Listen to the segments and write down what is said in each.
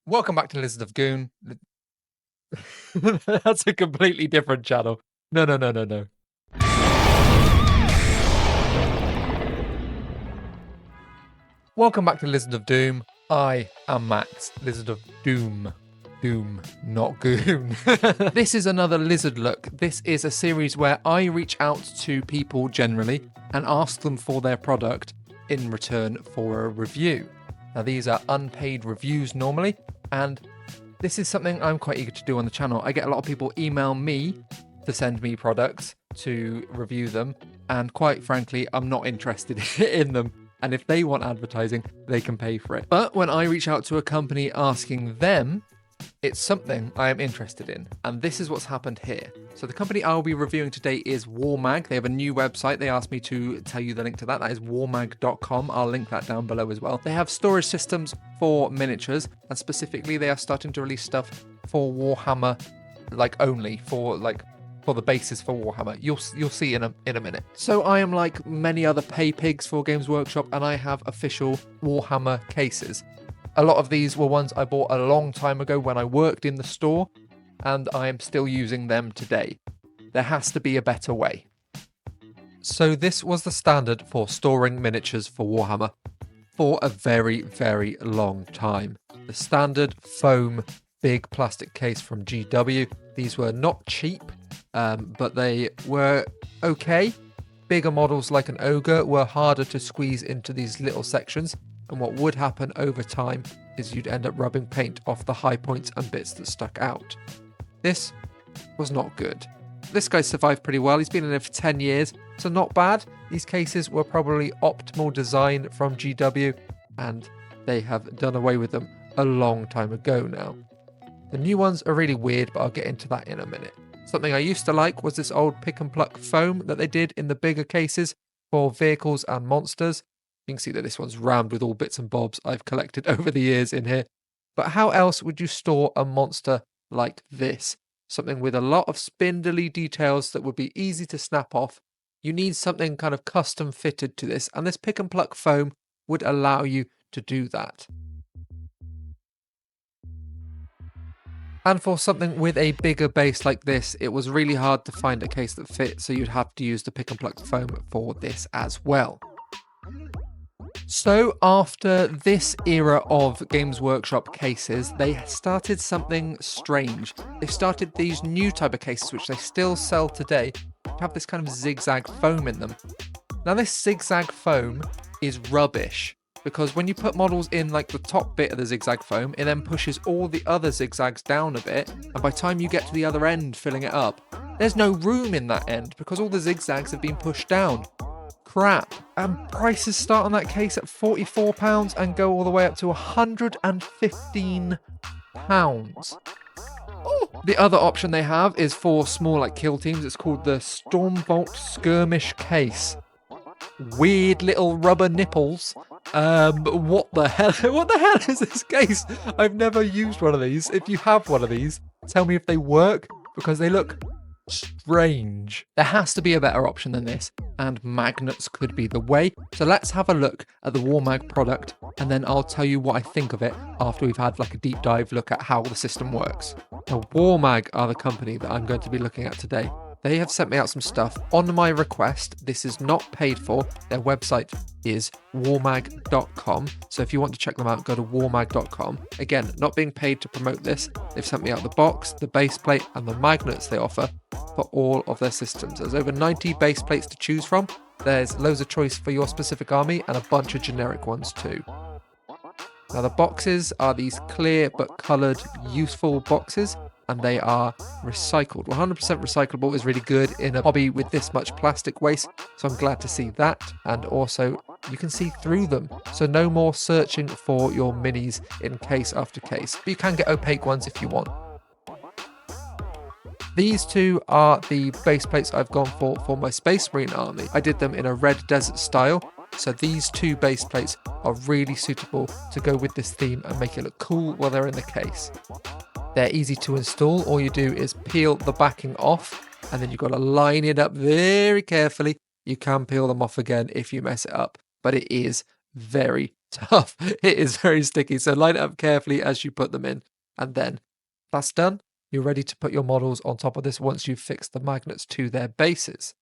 Welcome back to Lizard of Goon. That's a completely different channel. No. Welcome back to Lizard of Doom. I am Max, Lizard of Doom. Doom, not Goon. This is another Lizard Look. This is a series where I reach out to people generally and ask them for their product in return for a review. Now, these are unpaid reviews normally, and this is something I'm quite eager to do on the channel. I get a lot of people email me to send me products to review them, and quite frankly, I'm not interested in them. And if they want advertising, they can pay for it. But when I reach out to a company asking them, it's something I am interested in. And this is what's happened here. So the company I'll be reviewing today is Warmag. They have a new website. They asked me to tell you the link to that. That is warmag.com. I'll link that down below as well. They have storage systems for miniatures, and specifically they are starting to release stuff for Warhammer, only for the bases for Warhammer. You'll see in a minute. So I am like many other pay pigs for Games Workshop, and I have official Warhammer cases. A lot of these were ones I bought a long time ago when I worked in the store, and I am still using them today. There has to be a better way. So this was the standard for storing miniatures for Warhammer for a very, very long time. The standard foam big plastic case from GW. These were not cheap, but they were okay. Bigger models like an ogre were harder to squeeze into these little sections, and what would happen over time is you'd end up rubbing paint off the high points and bits that stuck out. This was not good. This guy survived pretty well. He's been in there for 10 years, so not bad. These cases were probably optimal design from GW, and they have done away with them a long time ago now. The new ones are really weird, but I'll get into that in a minute. Something I used to like was this old pick and pluck foam that they did in the bigger cases for vehicles and monsters. You can see that this one's rammed with all bits and bobs I've collected over the years in here. But how else would you store a monster like this? Something with a lot of spindly details that would be easy to snap off. You need something kind of custom fitted to this, and this pick and pluck foam would allow you to do that. And for something with a bigger base like this, it was really hard to find a case that fit, so you'd have to use the pick and pluck foam for this as well. So after this era of Games Workshop cases, they started something strange. They started these new type of cases, which they still sell today, have this kind of zigzag foam in them. Now this zigzag foam is rubbish, because when you put models in like the top bit of the zigzag foam, it then pushes all the other zigzags down a bit, and by the time you get to the other end filling it up, there's no room in that end because all the zigzags have been pushed down. Crap. And prices start on that case at £44 and go all the way up to £115. The other option they have is for small kill teams. It's called the Stormbolt Skirmish Case. Weird little rubber nipples. What the hell? What the hell is this case? I've never used one of these. If you have one of these, tell me if they work, because they look strange. There has to be a better option than this, and magnets could be the way. So let's have a look at the Warmag product, and then I'll tell you what I think of it after we've had a deep dive look at how the system works. Now, Warmag are the company that I'm going to be looking at today. They have sent me out some stuff on my request. This is not paid for. Their website is warmag.com. So if you want to check them out, go to warmag.com. Again, not being paid to promote this. They've sent me out the box, the base plate, and the magnets they offer for all of their systems. There's over 90 base plates to choose from. There's loads of choice for your specific army and a bunch of generic ones too. Now the boxes are these clear but coloured, useful boxes, and they are recycled. 100% recyclable is really good in a hobby with this much plastic waste, so I'm glad to see that. And also, you can see through them, so no more searching for your minis in case after case. But you can get opaque ones if you want. These two are the base plates I've gone for my Space Marine army. I did them in a red desert style, so these two base plates are really suitable to go with this theme and make it look cool while they're in the case. They're easy to install. All you do is peel the backing off, and then you've got to line it up very carefully. You can peel them off again if you mess it up, but it is very, tough. It is very sticky. So line it up carefully as you put them in. And then that's done. You're ready to put your models on top of this once you've fixed the magnets to their bases.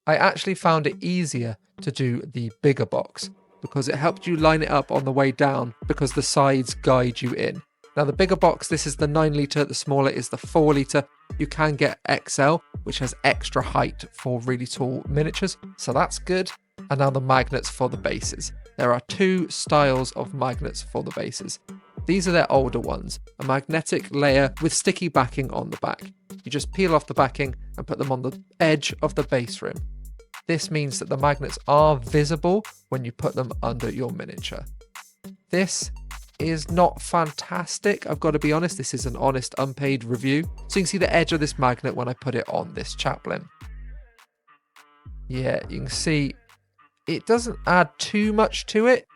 I actually found it easier to do the bigger box because it helped you line it up on the way down because the sides guide you in. Now the bigger box, this is the 9 litre, the smaller is the 4 litre. You can get XL, which has extra height for really tall miniatures, so that's good. And now the magnets for the bases. There are 2 styles of magnets for the bases. These are their older ones, a magnetic layer with sticky backing on the back. You just peel off the backing and put them on the edge of the base rim. This means that the magnets are visible when you put them under your miniature. This is not fantastic, I've got to be honest. This is an honest, unpaid review. So you can see the edge of this magnet when I put it on this chaplain. Yeah, you can see it doesn't add too much to it,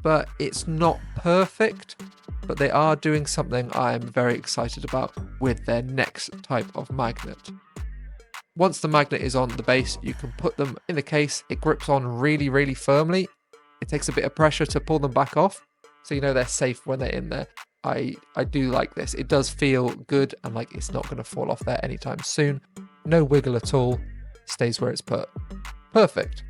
but it's not perfect. But they are doing something I am very excited about with their next type of magnet. Once the magnet is on the base, you can put them in the case. It grips on really, really firmly. It takes a bit of pressure to pull them back off, so you know they're safe when they're in there. I do like this. It does feel good and like it's not going to fall off there anytime soon. No wiggle at all. Stays where it's put. Perfect.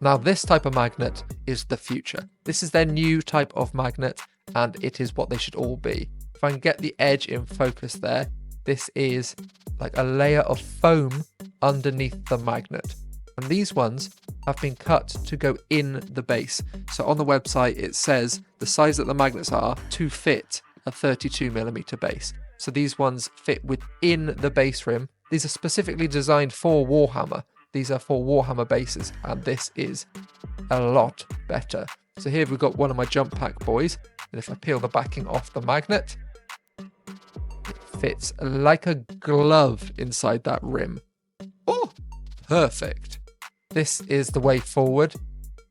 Now this type of magnet is the future. This is their new type of magnet and it is what they should all be. If I can get the edge in focus there, this is like a layer of foam underneath the magnet. And these ones have been cut to go in the base. So on the website, it says the size that the magnets are to fit a 32mm base. So these ones fit within the base rim. These are specifically designed for Warhammer. These are for Warhammer bases, and this is a lot better. So here we've got one of my jump pack boys, and if I peel the backing off the magnet, it fits like a glove inside that rim. Oh, perfect. This is the way forward.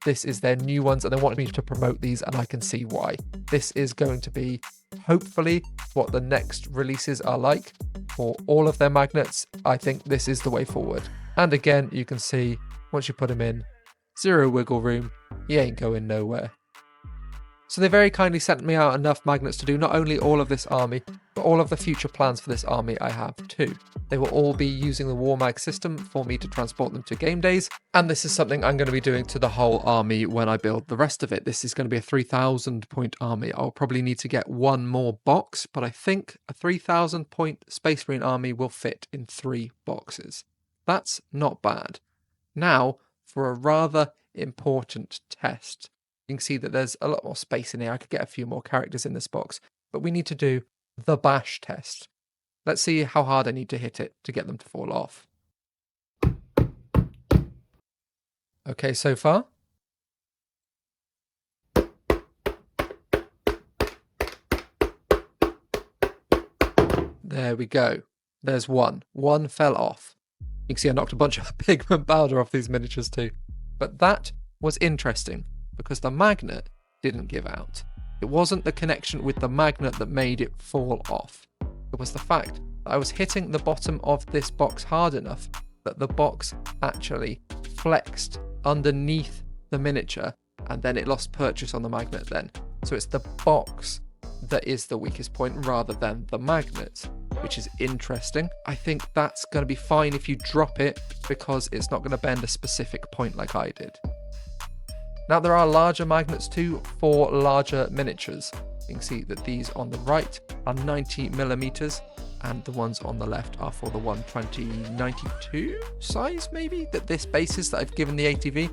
This is their new ones, and they want me to promote these, and I can see why. This is going to be, hopefully, what the next releases are like. For all of their magnets, I think this is the way forward. And again, you can see, once you put them in, zero wiggle room, you ain't going nowhere. So they very kindly sent me out enough magnets to do not only all of this army, but all of the future plans for this army I have too. They will all be using the Warmag system for me to transport them to game days, and this is something I'm going to be doing to the whole army when I build the rest of it. This is going to be a 3,000 point army. I'll probably need to get one more box, but I think a 3,000 point Space Marine army will fit in 3 boxes. That's not bad. Now, for a rather important test. You can see that there's a lot more space in here. I could get a few more characters in this box, but we need to do the bash test. Let's see how hard I need to hit it to get them to fall off. Okay, so far. There we go. There's one. One fell off. You can see I knocked a bunch of pigment powder off these miniatures too. But that was interesting because the magnet didn't give out. It wasn't the connection with the magnet that made it fall off. It was the fact that I was hitting the bottom of this box hard enough that the box actually flexed underneath the miniature, and then it lost purchase on the magnet then. So it's the box that is the weakest point rather than the magnet, which is interesting. I think that's going to be fine if you drop it because it's not going to bend a specific point like I did. Now there are larger magnets too for larger miniatures. You can see that these on the right are 90mm and the ones on the left are for the 120-92 size maybe, that this base is that I've given the ATV.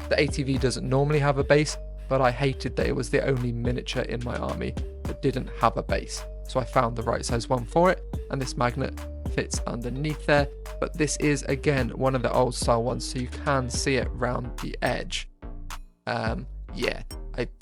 The ATV doesn't normally have a base, but I hated that it was the only miniature in my army that didn't have a base. So I found the right size one for it, and this magnet fits underneath there. But this is again one of the old style ones, so you can see it round the edge. Yeah,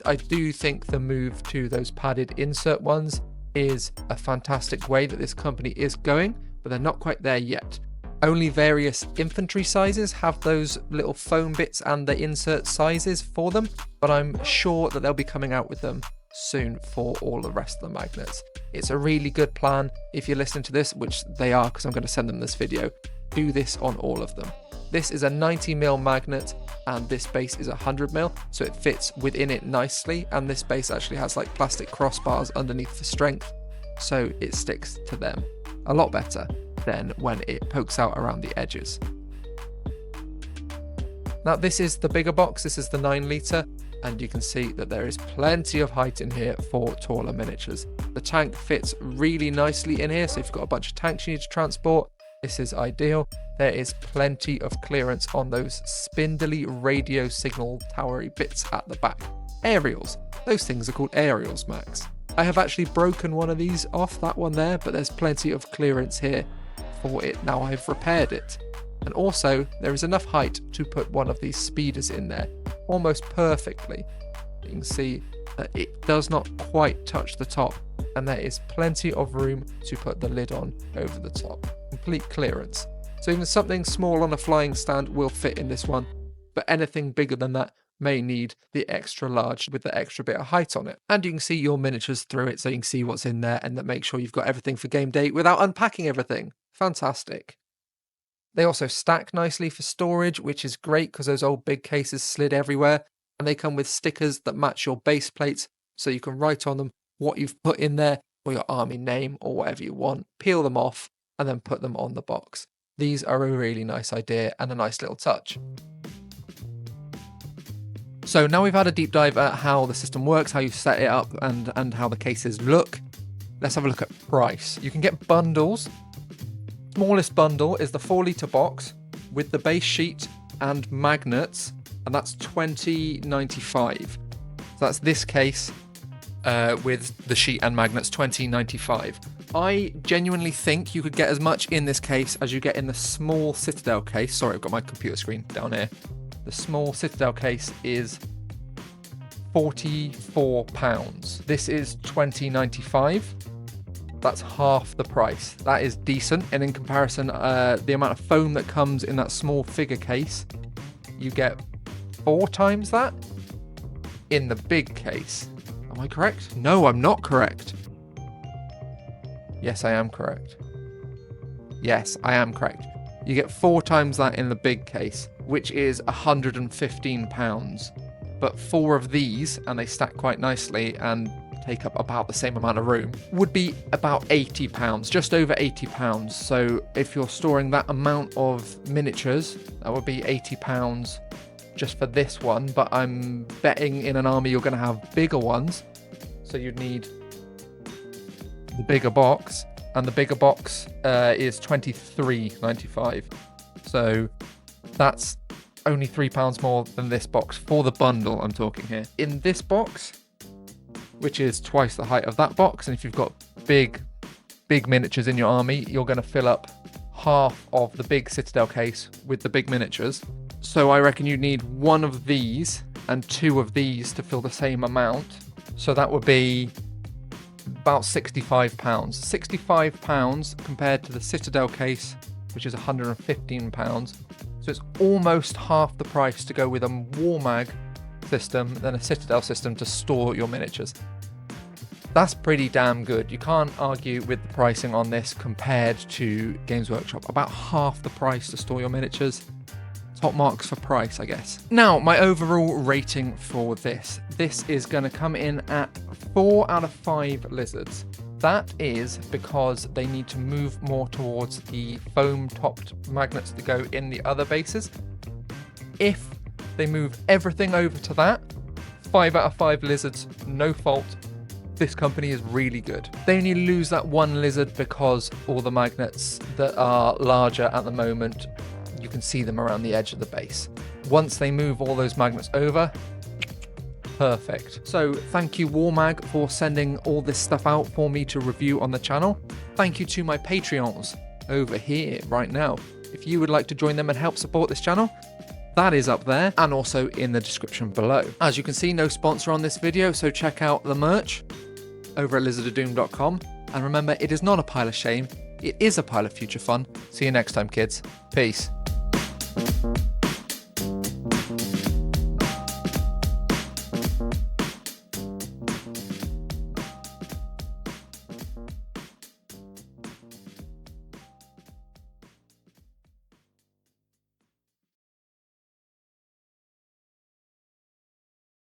I do think the move to those padded insert ones is a fantastic way that this company is going, but they're not quite there yet. Only various infantry sizes have those little foam bits and the insert sizes for them, but I'm sure that they'll be coming out with them soon for all the rest of the magnets. It's a really good plan. If you're listening to this, which they are because I'm going to send them this video, do this on all of them. This is a 90mm magnet and this base is 100mm, so it fits within it nicely, and this base actually has like plastic crossbars underneath for strength, so it sticks to them a lot better than when it pokes out around the edges. Now this is the bigger box, this is the 9 litre, and you can see that there is plenty of height in here for taller miniatures. The tank fits really nicely in here, so if you've got a bunch of tanks you need to transport, this is ideal. There is plenty of clearance on those spindly radio signal towery bits at the back. Aerials. Those things are called aerials, Max. I have actually broken one of these off, that one there, but there's plenty of clearance here for it now I've repaired it. And also, there is enough height to put one of these speeders in there, almost perfectly. You can see that it does not quite touch the top, and there is plenty of room to put the lid on over the top. Complete clearance. So even something small on a flying stand will fit in this one, but anything bigger than that may need the extra large with the extra bit of height on it. And you can see your miniatures through it, so you can see what's in there and that make sure you've got everything for game day without unpacking everything. Fantastic. They also stack nicely for storage, which is great because those old big cases slid everywhere, and they come with stickers that match your base plates, so you can write on them what you've put in there, or your army name, or whatever you want, peel them off, and then put them on the box. These are a really nice idea and a nice little touch. So now we've had a deep dive at how the system works, how you set it up, and how the cases look. Let's have a look at price. You can get bundles. Smallest bundle is the 4-litre box with the base sheet and magnets, and that's $20.95. So that's this case with the sheet and magnets, $20.95. I genuinely think you could get as much in this case as you get in the small Citadel case. Sorry, I've got my computer screen down here. The small Citadel case is £44. This is $20.95. That's half the price. That is decent, and in comparison, the amount of foam that comes in that small figure case, you get 4 times that in the big case. Am I correct? No, I'm not correct. Yes, I am correct. Yes, I am correct. You get 4 times that in the big case, which is £115. But 4 of these, and they stack quite nicely and take up about the same amount of room, would be about £80, just over £80. So if you're storing that amount of miniatures, that would be £80 just for this one. But I'm betting in an army you're going to have bigger ones, so you'd need the bigger box, and the bigger box is $23.95. So that's only £3 more than this box for the bundle I'm talking here. In this box, which is twice the height of that box, and if you've got big miniatures in your army, you're going to fill up half of the big Citadel case with the big miniatures. So I reckon you need 1 of these and 2 of these to fill the same amount. So that would be about £65. £65 compared to the Citadel case, which is £115. So it's almost half the price to go with a Warmag system than a Citadel system to store your miniatures. That's pretty damn good. You can't argue with the pricing on this compared to Games Workshop. About half the price to store your miniatures. Top marks for price, I guess. Now, my overall rating for this. This is going to come in at 4 out of 5 lizards. That is because they need to move more towards the foam-topped magnets that go in the other bases. If they move everything over to that, 5 out of 5 lizards, no fault. This company is really good. They only lose that 1 lizard because all the magnets that are larger at the moment, you can see them around the edge of the base. Once they move all those magnets over, perfect. So thank you Warmag for sending all this stuff out for me to review on the channel. Thank you to my Patreons over here right now. If you would like to join them and help support this channel, that is up there and also in the description below. As you can see, no sponsor on this video, so check out the merch over at lizardofdoom.com. And remember, it is not a pile of shame, it is a pile of future fun. See you next time, kids. Peace.